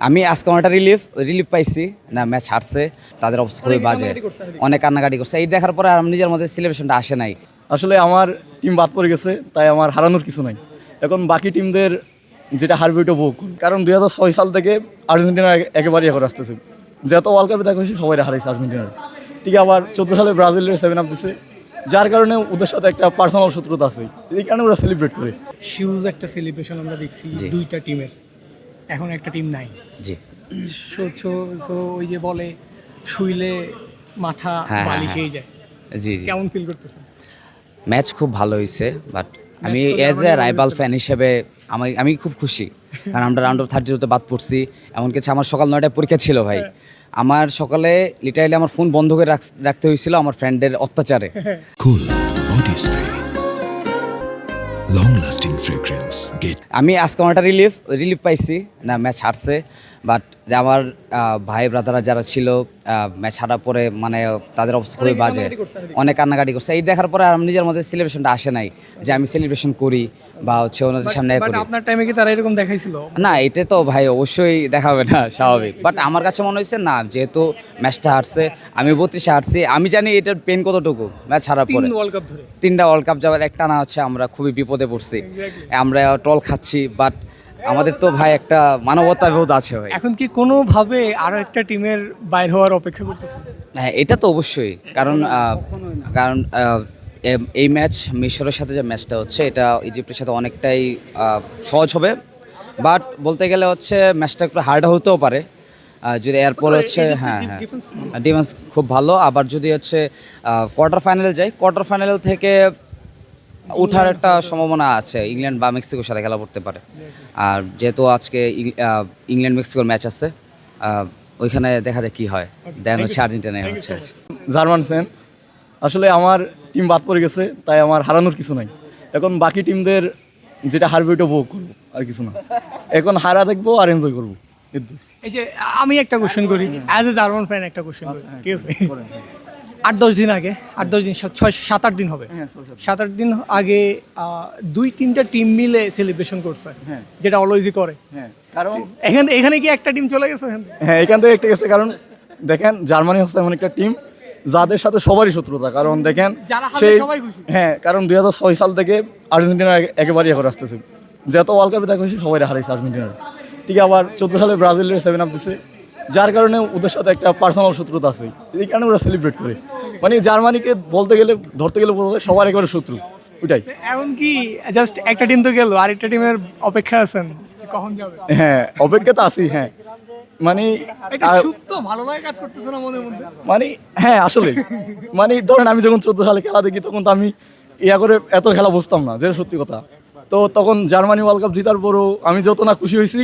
আমি আজকে অনেকটা রিলিফ পাইছি না, ম্যাচ হারছে, তাদের অবস্থা খুবই বাজে, অনেক কান্নাকাটি করছে। এই দেখার পরে আর নিজের মধ্যে সেলিব্রেশনটা আসে নাই। আসলে আমার টিম বাদ পড়ে গেছে, তাই আমার হারানোর কিছু নাই। এখন বাকি টিমদের যেটা হারবে ওইটা ভোগ, কারণ 2006 সাল থেকে আর্জেন্টিনা একেবারেই এখন আসতেছে। যত ওয়ার্ল্ড কাপে দেখা হয়েছে সবাই হারাইছে আর্জেন্টিনার। ঠিক আবার 14 সালে ব্রাজিলের 7 আপ দিছে, যার কারণে ওদের সাথে একটা পার্সোনাল শত্রুতা আছে, এই কারণে ওরা সেলিব্রেট করে। হিউজ একটা সেলিব্রেশন আমরা দেখছি দুইটা টিমের, এখন একটা টিম নাই। জি, সো ওই যে বলে শুইলে মাথা হ্যাঁ, বালিশেই যায়। জি। কেমন ফিল করতেছেন? ম্যাচ খুব ভালো হয়েছে, বাট আমি এজ এ রাইভাল ফ্যান হিসেবে আমি খুব খুশি, কারণ আমরা রাউন্ড অফ 32-তে বাদ পড়ছি। এমন কিছু আমার সকাল 9টায় পরীক্ষা ছিল ভাই, আমার সকালে লিটারালি আমার ফোন বন্ধ করে রাখতে হয়েছিল আমার ফ্রেন্ডের অত্যাচারে। Cool body spray, long lasting fragrance. আমি আজকে অনেকটা রিলিফ পাইছি না, ম্যাচ হারছে, বাট আমার ভাই ব্রাদাররা যারা ছিল ম্যাচ হারার পরে মানে তাদের অবস্থা খুবই বাজে, অনেক কান্নাকাটি করছে। এই দেখার পরে আর নিজের মধ্যে সেলিব্রেশনটা আসে নাই যে আমি সেলিব্রেশন করি বা হচ্ছে ওনাদের সামনে করি। আপনার টাইমে কি তারা এরকম দেখাইছিল? না, এটা তো ভাই অবশ্যই দেখাবে না, স্বাভাবিক। বাট আমার কাছে মনে হয়েছে না, যেহেতু ম্যাচটা হারছে, আমি 32-এ হারছি, আমি জানি এটার পেন কতটুকু। ম্যাচ হারার পরে 3 ওয়ার্ল্ড কাপ ধরে 3টা ওয়ার্ল্ড কাপ যাওয়ার একটা না হচ্ছে আমরা খুবই বিপদে পড়ছি, আমরা ট্রল খাচ্ছি, বাট আমাদের তো ভাই একটা মানবতা বোধ আছে ভাই। এখন কি কোনোভাবে আরো একটা টিমের বাইর হওয়ার অপেক্ষা করতেছেন? হ্যাঁ, এটা তো অবশ্যই, কারণ এই ম্যাচ মিশরের সাথে যে ম্যাচটা হচ্ছে এটা ইজিপ্টের সাথে অনেকটাই সহজ হবে, বাট বলতে গেলে হচ্ছে ম্যাচটা একটু হার্ড হতেও পারে যদি এরপর হচ্ছে হ্যাঁ ডিফেন্স খুব ভালো। আবার যদি হচ্ছে কোয়ার্টার ফাইনালে যায়, কোয়ার্টার ফাইনাল থেকে ওঠার একটা সম্ভাবনা আছে, ইংল্যান্ড বা মেক্সিকোর সাথে খেলা করতে পারে। আর যেহেতু আজকে ইংল্যান্ড মেক্সিকোর ম্যাচ আছে, ওইখানে দেখা যায় কি হয়, দেন হচ্ছে আর্জেন্টিনা হচ্ছে। জার্মান ফ্যান, আসলে আমার টিম বাদ পড়ে গেছে, তাই আমার হারানোর কিছু নাই। এখন বাকি টিমদের যেটা হারবে ওইটা ভোগ করবো, আর কিছু না। এখন হারা দেখবো আর এনজয় করবো। এই যে আমি একটা কোশ্চেন করি, অ্যাজ এ জার্মান ফ্যান একটা কোশ্চেন করি, ঠিক আছে? 8-10 দিন আগে, 8-10 দিন, 7-8 দিন হবে, 7-8 দিন আগে 2-3টা টিম মিলে সেলিব্রেশন করছে, যেটা অলওয়েজই করে। কারণ এখানে কি একটা টিম চলে গেছে? হ্যাঁ, এখান থেকে একটা গেছে, কারণ দেখেন জার্মানি হচ্ছে এমন একটা টিম যাদের সাথে সবারই শত্রুতা। কারণ দেখেন সবাই খুশি। হ্যাঁ, কারণ 2006 সাল থেকে আর্জেন্টিনা একেবারেই এখন আসতেছে। যত ওয়ার্ল্ড কাপে দেখা হয়েছে সবাই হারাইছে আর্জেন্টিনার। ঠিক আবার 14 সালে ব্রাজিলের 7 আপ দিছে, যার কারণে ওদের সাথে একটা পার্সোনাল শত্রুতা আছে, এই কারণে ওরা সেলিব্রেট করে। মানে জার্মানিকে বলতে গেলে সবার একেবারে শত্রু ওইটাই। এখন কি জাস্ট একটা টিম তো গেল, আরেকটা টিমের অপেক্ষা আছেন যে কখন যাবে? হ্যাঁ, অপেক্ষা তো আছি। হ্যাঁ, মানে একটা সুপ্ত ভালো লাগে কাজ করতেছে না মনের মধ্যে? মানে হ্যাঁ, আসলে মানে ধরেন আমি যখন 14 সালে খেলা দেখি, তখন তো আমি করে এত খেলা বুঝতাম না, যেটা সত্যি কথা। তো তখন জার্মানি ওয়ার্ল্ড কাপ জিতার পরও আমি যত না খুশি হয়েছি,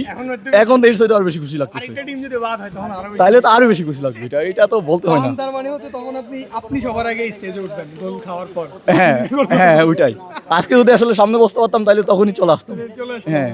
এখন তো এর সাথে আরো বেশি খুশি লাগতেছে। আরেকটা টিম যদি বাদ হয় তখন আরো বেশি। তাহলে তো আরো বেশি খুশি লাগবে। এটা তো বলতে হয় না। তার মানে হচ্ছে তখন আপনি সবার আগে স্টেজে উঠবেন গোল খাওয়ার পর। হ্যাঁ হ্যাঁ, ওইটাই। আজকে যদি আসলে সামনে বসতে পারতাম তাহলে তখনই চলে আসতাম। হ্যাঁ।